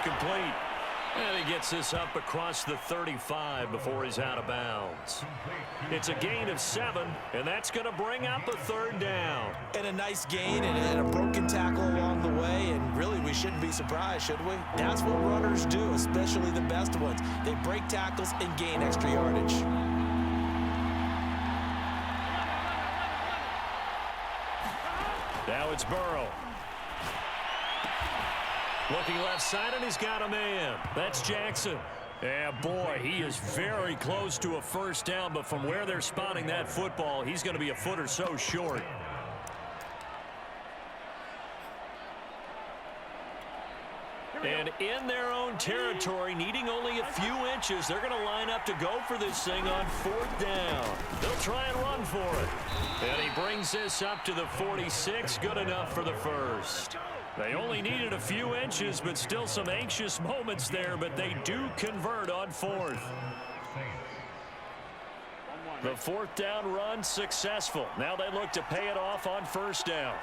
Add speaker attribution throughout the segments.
Speaker 1: complete. And he gets this up across the 35 before he's out of bounds. It's a gain of 7, and that's going to bring up a third down.
Speaker 2: And a nice gain and a broken tackle along the way, and really we shouldn't be surprised, should we? That's what runners do, especially the best ones. They break tackles and gain extra yardage.
Speaker 1: Now it's Burrow. Looking left side, and he's got a man. That's Jackson. Yeah, boy, he is very close to a first down, but from where they're spotting that football, he's going to be a foot or so short. And in their own territory, needing only a few inches, they're going to line up to go for this thing on 4th down. They'll try and run for it. And he brings this up to the 46, good enough for the first. They only needed a few inches, but still some anxious moments there, but they do convert on 4th. The 4th down run successful. Now they look to pay it off on 1st down.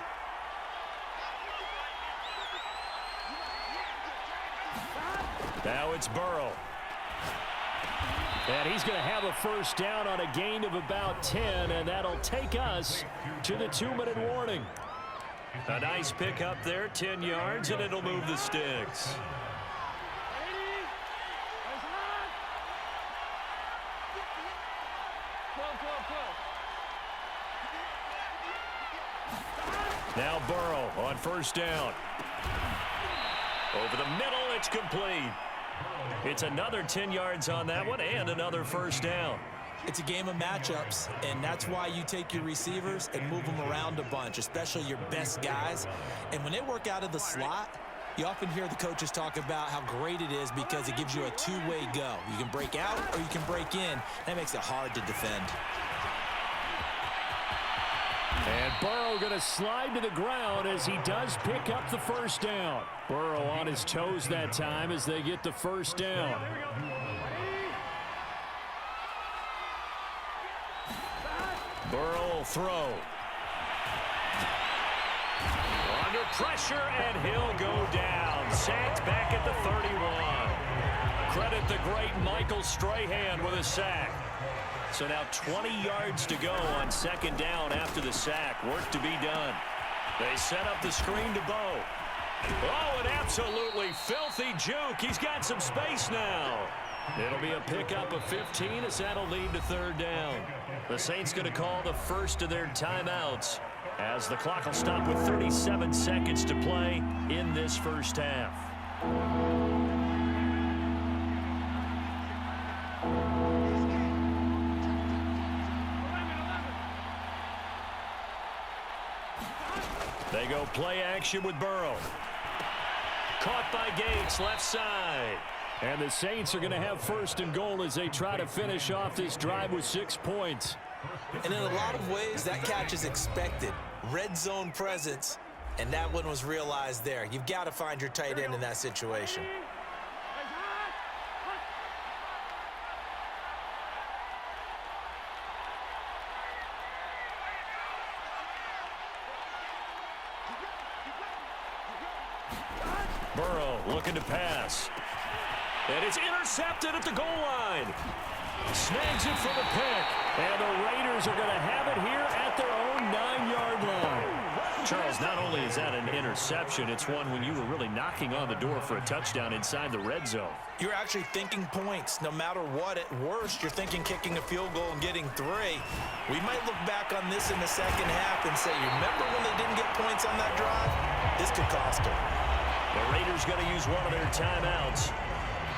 Speaker 1: Now it's Burrow. And he's going to have a first down on a gain of about 10, and that'll take us to the 2-minute warning. A nice pick up there, 10 yards, and it'll move the sticks. Now Burrow on 1st down. Over the middle, it's complete. It's another 10 yards on that one and another first down.
Speaker 2: It's a game of matchups, and that's why you take your receivers and move them around a bunch, especially your best guys. And when they work out of the slot, you often hear the coaches talk about how great it is because it gives you a two-way go. You can break out or you can break in. That makes it hard to defend.
Speaker 1: And Burrow going to slide to the ground as he does pick up the first down. Burrow on his toes that time as they get the first down. Burrow will throw. Under pressure, and he'll go down. Sacked back at the 31. Credit the great Michael Strahan with a sack. So now 20 yards to go on 2nd down after the sack. Work to be done. They set up the screen to Bo. Oh, an absolutely filthy juke. He's got some space now. It'll be a pickup of 15 as that'll lead to 3rd down. The Saints going to call the first of their timeouts as the clock will stop with 37 seconds to play in this first half. They go play action with Burrow. Caught by Gates, left side. And the Saints are going to have 1st and goal as they try to finish off this drive with 6 points.
Speaker 2: And in a lot of ways, that catch is expected. Red zone presence, and that one was realized there. You've got to find your tight end in that situation.
Speaker 1: Burrow looking to pass. And it's intercepted at the goal line. Snags it for the pick. And the Raiders are going to have it here at their own 9-yard line. Charles, not only is that an interception, it's one when you were really knocking on the door for a touchdown inside the red zone.
Speaker 2: You're actually thinking points. No matter what, at worst, you're thinking kicking a field goal and getting 3. We might look back on this in the second half and say, you remember when they didn't get points on that drive? This could cost them.
Speaker 1: The Raiders going to use one of their timeouts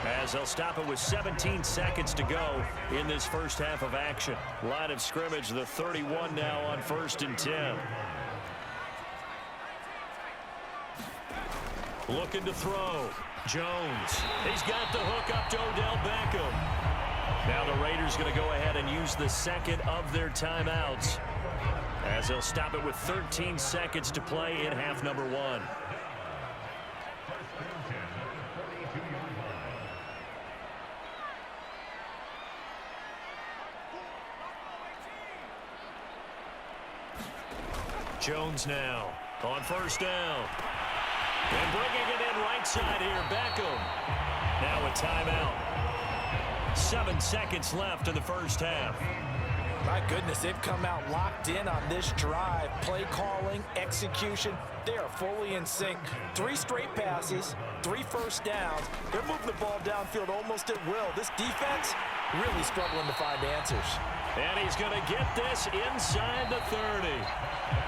Speaker 1: as they'll stop it with 17 seconds to go in this first half of action. Line of scrimmage, the 31 now on 1st and 10. Looking to throw. Jones. He's got the hook up to Odell Beckham. Now the Raiders going to go ahead and use the second of their timeouts as they'll stop it with 13 seconds to play in half number 1. Jones now on 1st down. And bringing it in right side here, Beckham. a timeout. 7 seconds left in the first half.
Speaker 2: My goodness, they've come out locked in on this drive. Play calling, execution, they are fully in sync. 3 straight passes, 3 first downs. They're moving the ball downfield almost at will. This defense really struggling to find answers.
Speaker 1: And he's going to get this inside the 30.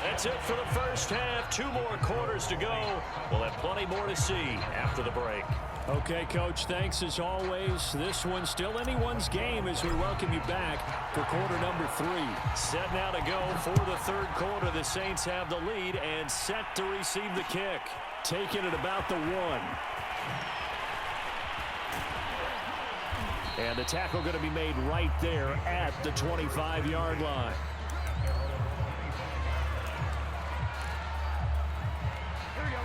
Speaker 1: That's it for the first half. 2 more quarters to go. We'll have plenty more to see after the break.
Speaker 3: Okay, Coach, thanks as always. This one's still anyone's game as we welcome you back for quarter number 3.
Speaker 1: Set now to go for the third quarter. The Saints have the lead and set to receive the kick.
Speaker 3: Taking it about the 1.
Speaker 1: And the tackle going to be made right there at the 25-yard line.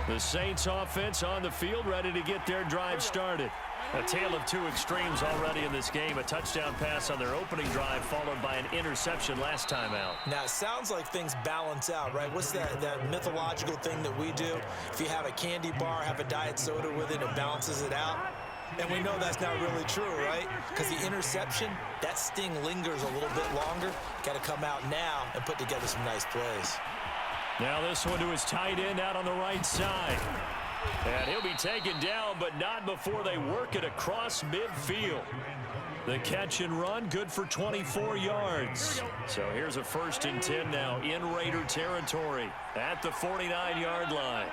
Speaker 1: The Saints offense on the field, ready to get their drive started. A tale of 2 extremes already in this game. A touchdown pass on their opening drive, followed by an interception last time out.
Speaker 2: Now, it sounds like things balance out, right? What's that mythological thing that we do? If you have a candy bar, have a diet soda with it, it balances it out. And we know that's not really true, right? Because the interception, that sting lingers a little bit longer. Got to come out now and put together some nice plays.
Speaker 1: Now this one to his tight end out on the right side. And he'll be taken down, but not before they work it across midfield. The catch and run, good for 24 yards. So here's a 1st and 10 now in Raider territory at the 49-yard line.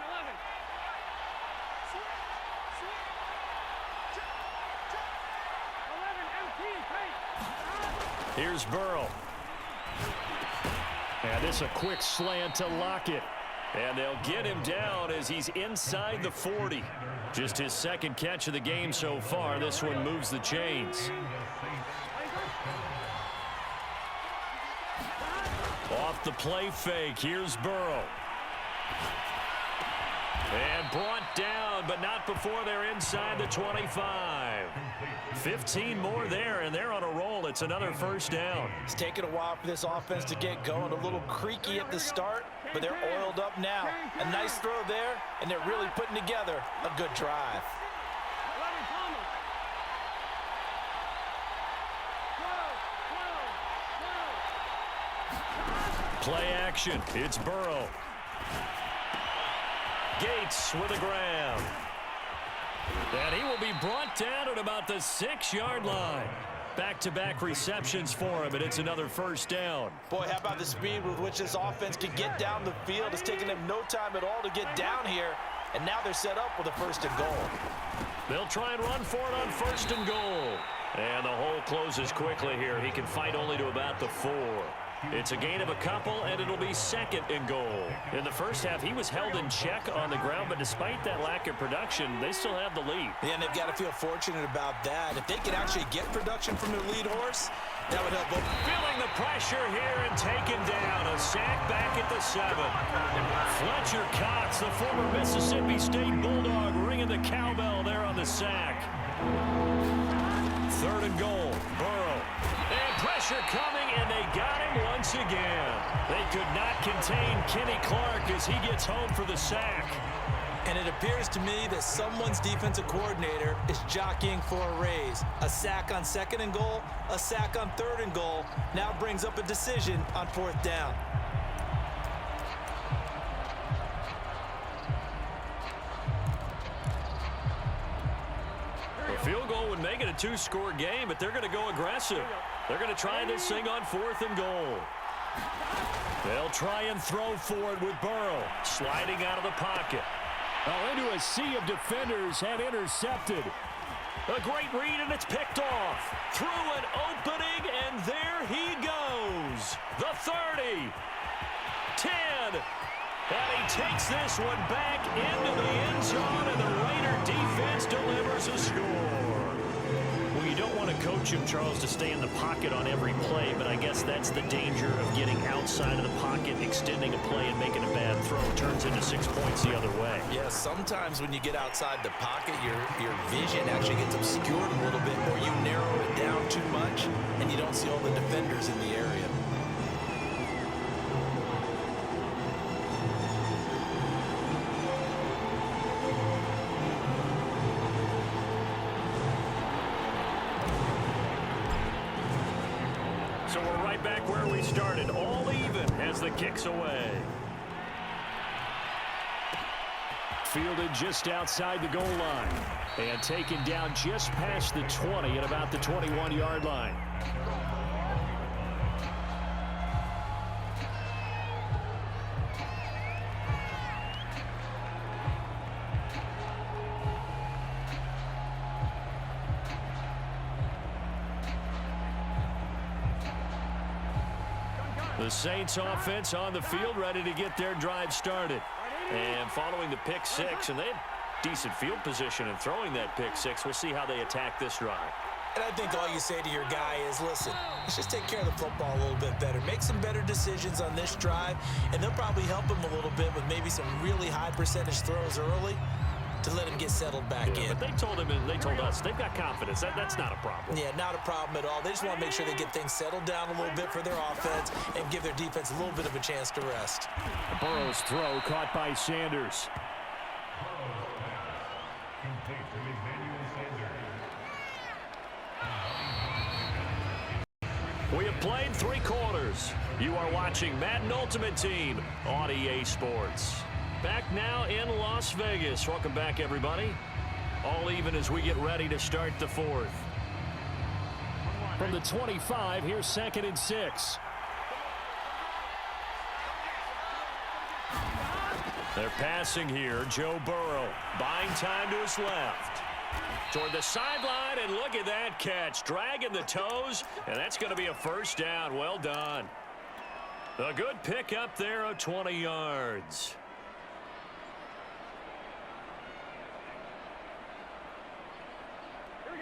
Speaker 1: Here's Burrow. And this a quick slant to Lockett. And they'll get him down as he's inside the 40. Just his 2nd catch of the game so far. This one moves the chains. Off the play fake, here's Burrow. And brought down, but not before they're inside the 25. 15 more there, and they're on a roll. It's another 1st down.
Speaker 2: It's taken a while for this offense to get going. A little creaky at the start, but they're oiled up now. A nice throw there, and they're really putting together a good drive.
Speaker 1: Play action. It's Burrow. Gates with a grab. And he will be brought down at about the 6-yard line. Back-to-back receptions for him, and it's another 1st down.
Speaker 2: Boy, how about the speed with which this offense can get down the field? It's taken them no time at all to get down here, and now they're set up with a 1st and goal.
Speaker 1: They'll try and run for it on 1st and goal. And the hole closes quickly here. He can fight only to about the 4. It's a gain of a couple, and it'll be 2nd and goal. In the first half, he was held in check on the ground, but despite that lack of production, they still have the lead.
Speaker 2: Yeah, and they've got to feel fortunate about that. If they could actually get production from their lead horse, that would help them.
Speaker 1: Feeling the pressure here and taken down. A sack back at the 7. Fletcher Cox, the former Mississippi State Bulldog, ringing the cowbell there on the sack. 3rd and goal. Burrow. And pressure coming, and they got him once again. They could not contain Kenny Clark as he gets home for the sack.
Speaker 2: And it appears to me that someone's defensive coordinator is jockeying for a raise. A sack on 2nd and goal, a sack on 3rd and goal, now brings up a decision on 4th down.
Speaker 1: A field goal would make it a 2-score game, but they're going to go aggressive. They're going to try this thing on 4th and goal. They'll try and throw for it with Burrow, sliding out of the pocket.
Speaker 3: Oh, into a sea of defenders, had intercepted.
Speaker 1: A great read, and it's picked off. Through an opening, and there he goes. The 30. 10. And he takes this one back into the end zone, and the Raider defense delivers a score. Well, you don't want to coach him, Charles, to stay in the pocket on every play, but I guess that's the danger of getting outside of the pocket, extending a play, and making a bad throw. Turns into 6 points the other way.
Speaker 2: Yeah, sometimes when you get outside the pocket, your vision actually gets obscured a little bit, or you narrow it down too much, and you don't see all the defenders in the area.
Speaker 1: So we're right back where we started. All even as the kick's away. Fielded just outside the goal line. And taken down just past the 20 at about the 21-yard line. The Saints offense on the field, ready to get their drive started. And following the pick six, and they have decent field position in throwing that pick six. We'll see how they attack this drive.
Speaker 2: And I think all you say to your guy is, listen, let's just take care of the football a little bit better. Make some better decisions on this drive, and they'll probably help him a little bit with maybe some really high percentage throws early to let him get settled back in.
Speaker 1: But they told him, and they told us, they've got confidence. That's not a problem.
Speaker 2: Yeah, not a problem at all. They just want to make sure they get things settled down a little bit for their offense and give their defense a little bit of a chance to rest.
Speaker 1: Burrow's throw caught by Sanders. We have played 3 quarters. You are watching Madden Ultimate Team on EA Sports. Back now in Las Vegas. Welcome back, everybody. All even as we get ready to start the 4th. From the 25, here's 2nd and 6. They're passing here. Joe Burrow buying time to his left. Toward the sideline, and look at that catch. Dragging the toes, and that's going to be a first down. Well done. A good pickup there of 20 yards.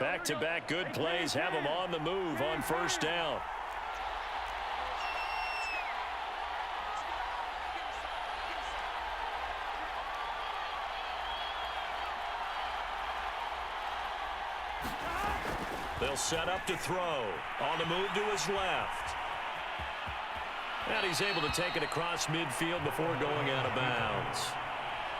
Speaker 1: Back-to-back good plays have them on the move on first down. They'll set up to throw. On the move to his left. And he's able to take it across midfield before going out of bounds.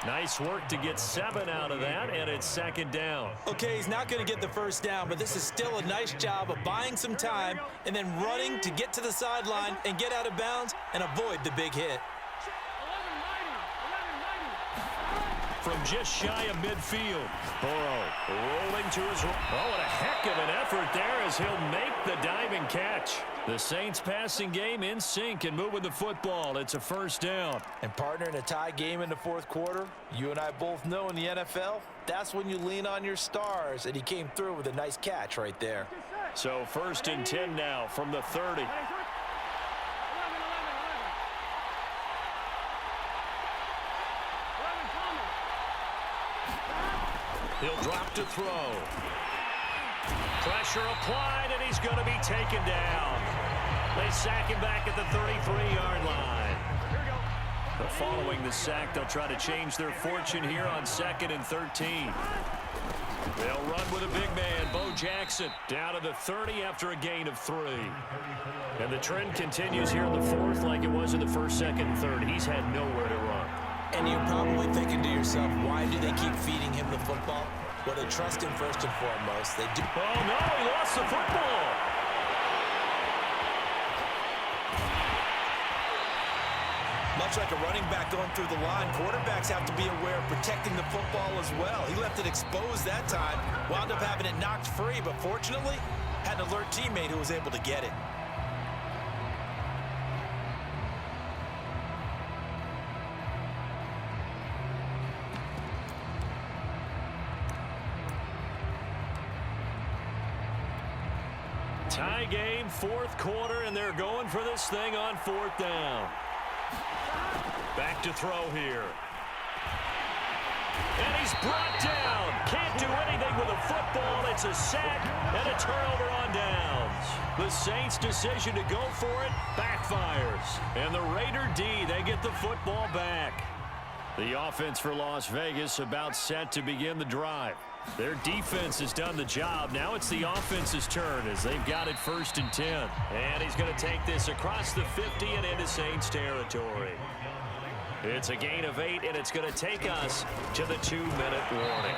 Speaker 1: Nice work to get 7 out of that, and it's 2nd down.
Speaker 2: Okay, he's not going to get the first down, but this is still a nice job of buying some time and then running to get to the sideline and get out of bounds and avoid the big hit.
Speaker 1: From just shy of midfield, Burrow rolling to his right. Oh, what a heck of an effort there as he'll make the diving catch. The Saints passing game in sync and moving the football. It's a first down.
Speaker 2: And partner, in a tie game in the 4th quarter, you and I both know in the NFL, that's when you lean on your stars, and he came through with a nice catch right there.
Speaker 1: So 1st and 10 now from the 30. He'll drop to throw. Pressure applied, and he's going to be taken down. They sack him back at the 33-yard line. But following the sack, they'll try to change their fortune here on 2nd and 13. They'll run with a big man, Bo Jackson, down to the 30 after a gain of 3. And the trend continues here in the 4th like it was in the 1st, 2nd, and 3rd. He's had nowhere to run.
Speaker 2: And you're probably thinking to yourself, why do they keep feeding him the football? Well, they trust him first and foremost. They do.
Speaker 1: Oh, no, he lost the football.
Speaker 2: Much like a running back going through the line, quarterbacks have to be aware of protecting the football as well. He left it exposed that time, wound up having it knocked free, but fortunately, had an alert teammate who was able to get it.
Speaker 1: Tie game, 4th quarter, and they're going for this thing on 4th down. Back to throw here. And he's brought down. Can't do anything with a football. It's a sack and a turnover on downs. The Saints' decision to go for it backfires. And the Raider D, they get the football back. The offense for Las Vegas about set to begin the drive. Their defense has done the job. Now it's the offense's turn as they've got it 1st and 10. And he's going to take this across the 50 and into Saints territory. It's a gain of 8, and it's going to take us to the 2-minute warning.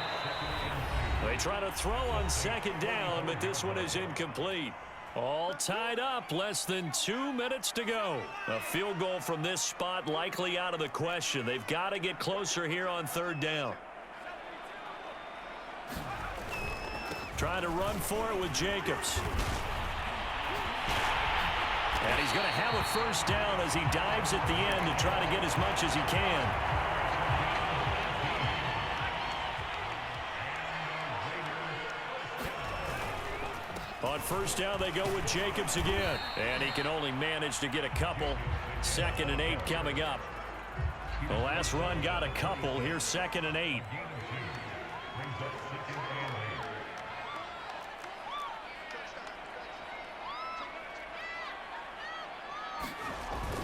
Speaker 1: They try to throw on 2nd down, but this one is incomplete. All tied up, less than 2 minutes to go. A field goal from this spot likely out of the question. They've got to get closer here on third down. Trying to run for it with Jacobs. And he's going to have a first down as he dives at the end to try to get as much as he can. On first down, they go with Jacobs again. And he can only manage to get a couple. 2nd and 8 coming up. The last run got a couple. Here's 2nd and 8.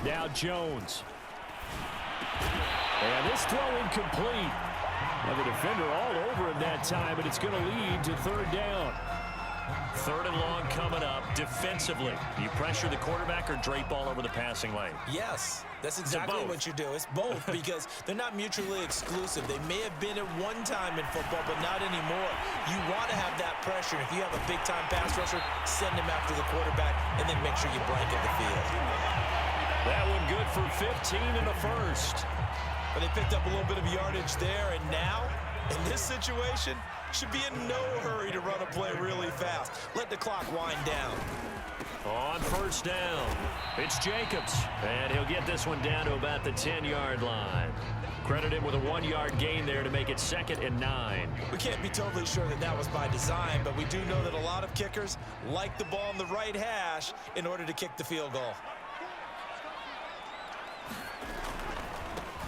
Speaker 1: Now Jones. And this throw incomplete. And the defender all over him that time, but it's going to lead to third down. 3rd and long coming up. Defensively, do you pressure the quarterback or drape all over the passing lane?
Speaker 2: Yes, that's exactly what you do. It's both because they're not mutually exclusive. They may have been at one time in football, but not anymore. You want to have that pressure. If you have a big-time pass rusher, send him after the quarterback, and then make sure you blanket the field.
Speaker 1: That one good for 15 in the first.
Speaker 2: But they picked up a little bit of yardage there, and now, in this situation, should be in no hurry to run a play really fast. Let the clock wind down.
Speaker 1: On first down, it's Jacobs. And he'll get this one down to about the 10-yard line. Credit him with a 1-yard gain there to make it 2nd and 9.
Speaker 2: We can't be totally sure that that was by design, but we do know that a lot of kickers like the ball on the right hash in order to kick the field goal.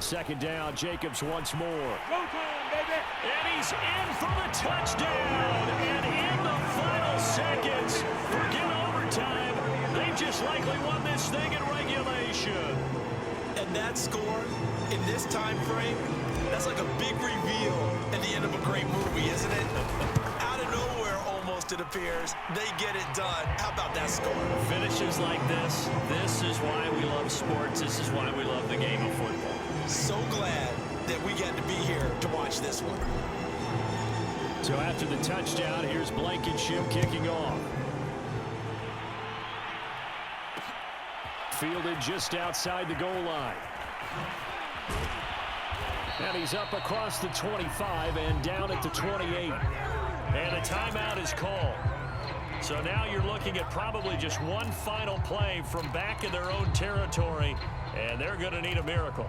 Speaker 1: 2nd down, Jacobs once more. Go time, baby! And he's in for the touchdown! And in the final seconds, forget overtime, they just likely won this thing in regulation.
Speaker 2: And that score, in this time frame, that's like a big reveal at the end of a great movie, isn't it? Out of nowhere, almost, it appears, they get it done. How about that score?
Speaker 1: Finishes like this is why we love sports. This is why we love the game of football.
Speaker 2: So glad that we get to be here to watch this one.
Speaker 1: So after the touchdown, here's Blankenship kicking off. Fielded just outside the goal line. And he's up across the 25 and down at the 28. And a timeout is called. So now you're looking at probably just one final play from back in their own territory, and they're going to need a miracle.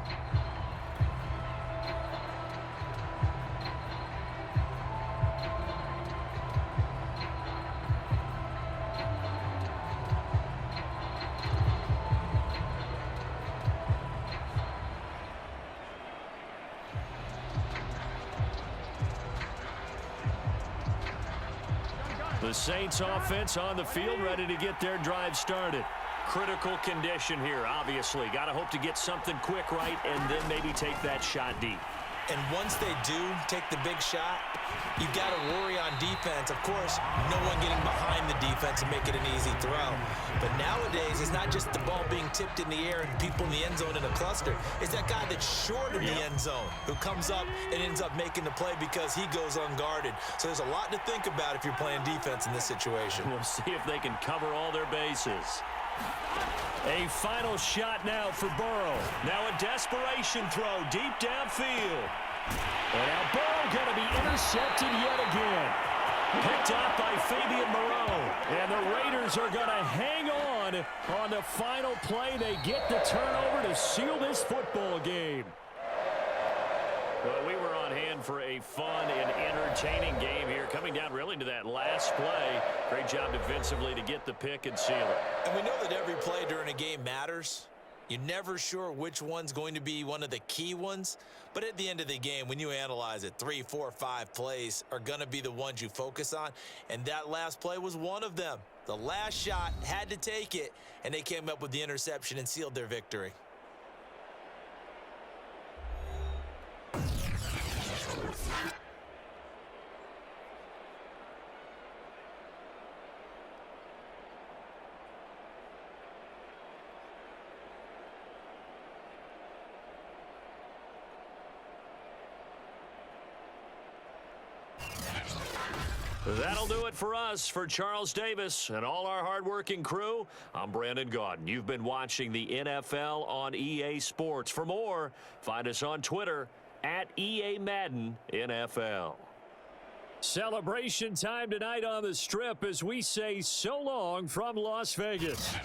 Speaker 1: The Saints offense on the field, ready to get their drive started. Critical condition here, obviously. Got to hope to get something quick right and then maybe take that shot deep.
Speaker 2: And once they do take the big shot, you've got to worry on defense. Of course, no one getting behind the defense and make it an easy throw. But nowadays, it's not just the ball being tipped in the air and people in the end zone in a cluster. It's that guy that's short of the end zone who comes up and ends up making the play because he goes unguarded. So there's a lot to think about if you're playing defense in this situation.
Speaker 1: We'll see if they can cover all their bases. A final shot now for Burrow. Now a desperation throw deep downfield. And now Burrow going to be intercepted yet again. Picked up by Fabian Moreau. And the Raiders are going to hang on the final play. They get the turnover to seal this football game. Well, we were on hand for a fun and entertaining game here, coming down really to that last play. Great job defensively to get the pick and seal it.
Speaker 2: And we know that every play during a game matters. You're never sure which one's going to be one of the key ones. But at the end of the game, when you analyze it, 3, 4, 5 plays are going to be the ones you focus on. And that last play was one of them. The last shot had to take it, and they came up with the interception and sealed their victory.
Speaker 1: That'll do it for us. For Charles Davis and all our hardworking crew, I'm Brandon Gaudin. You've been watching the NFL on EA Sports. For more, find us on Twitter at EA Madden NFL.
Speaker 3: Celebration time tonight on the Strip as we say so long from Las Vegas.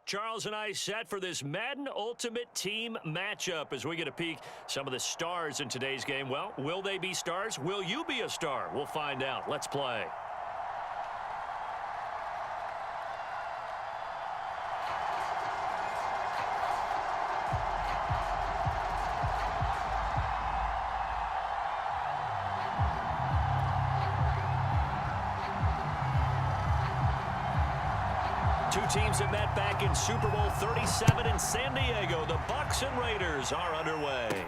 Speaker 1: Charles and I set for this Madden Ultimate Team matchup as we get a peek some of the stars in today's game. Well, will they be stars? Will you be a star? We'll find out. Let's play. Two teams that met back in Super Bowl 37 in San Diego. The Bucs and Raiders are underway.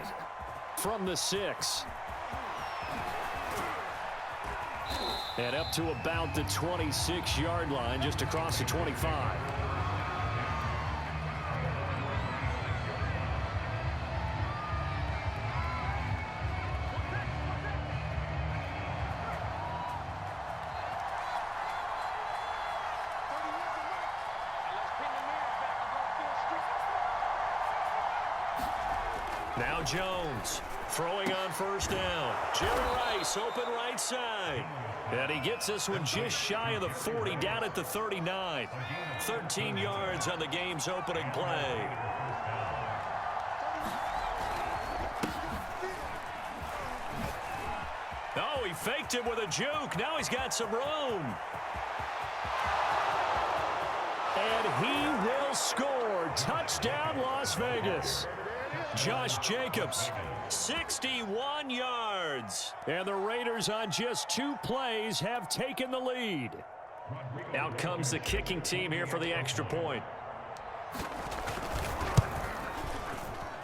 Speaker 3: From the 6. And up to about the 26-yard line, just across the 25.
Speaker 1: Now Jones throwing on first down. Jerry Rice open right side. And he gets this one just shy of the 40, down at the 39. 13 yards on the game's opening play. Oh, he faked it with a juke. Now he's got some room. And he will score. Touchdown, Las Vegas. Josh Jacobs, 61 yards. And the Raiders on just 2 plays have taken the lead. Out comes the kicking team here for the extra point.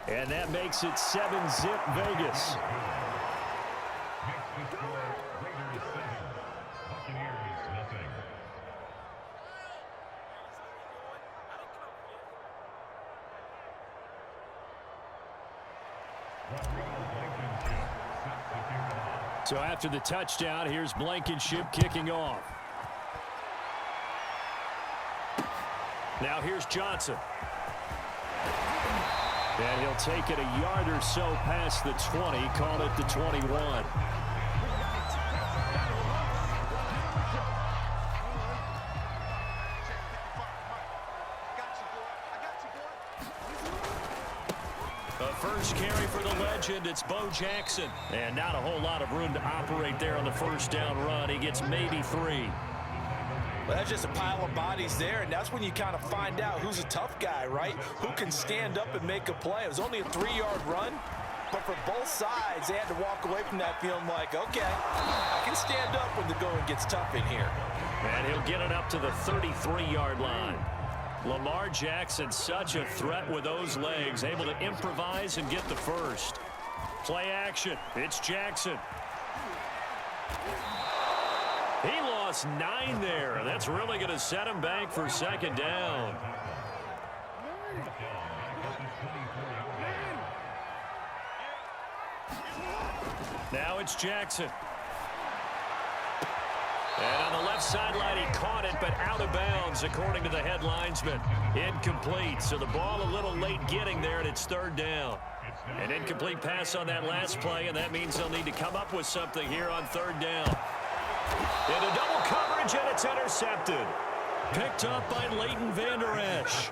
Speaker 1: And that makes it 7-zip Vegas. So after the touchdown, here's Blankenship kicking off. Now here's Johnson. And he'll take it a yard or so past the 20, call it the 21. First carry for the legend, it's Bo Jackson. And not a whole lot of room to operate there on the first down run. He gets maybe 3.
Speaker 2: Well, that's just a pile of bodies there, and that's when you kind of find out who's a tough guy, right? Who can stand up and make a play. It was only a 3-yard run, but for both sides, they had to walk away from that feeling like, okay, I can stand up when the going gets tough in here.
Speaker 1: And he'll get it up to the 33-yard line. Lamar Jackson, such a threat with those legs, able to improvise and get the first. Play action. It's Jackson. He lost 9 there. That's really going to set him back for second down. Now it's Jackson. And on the left sideline, he caught it, but out of bounds, according to the head linesman. Incomplete, so the ball a little late getting there, and it's third down. An incomplete pass on that last play, and that means they'll need to come up with something here on third down. Into double coverage, and it's intercepted. Picked up by Leighton Vander Esch.